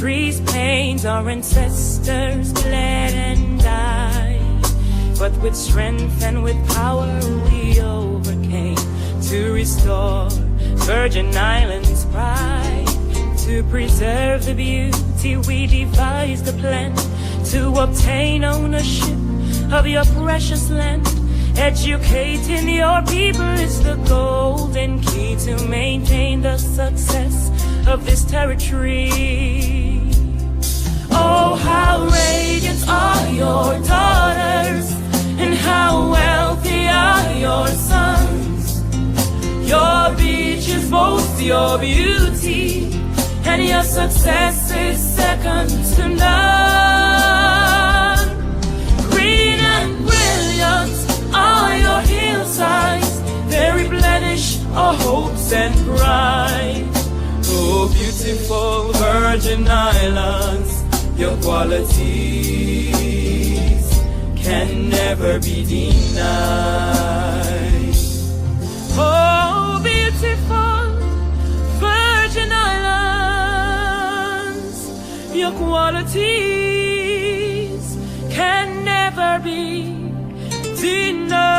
history's pains, our ancestors bled and died, but with strength and with power we overcame to restore Virgin Islands' pride. To preserve the beauty, we devised a plan to obtain ownership of your precious land. Educating your people is the golden key to maintain the success of this territory. Oh, how radiant are your daughters, and how wealthy are your sons. Your beaches boast your beauty, and your success is second to none. Green and brilliant are your hillsides, they replenish our hopes and pride. Oh, beautiful Virgin Islands, your qualities can never be denied. Oh, beautiful Virgin Islands, your qualities can never be denied.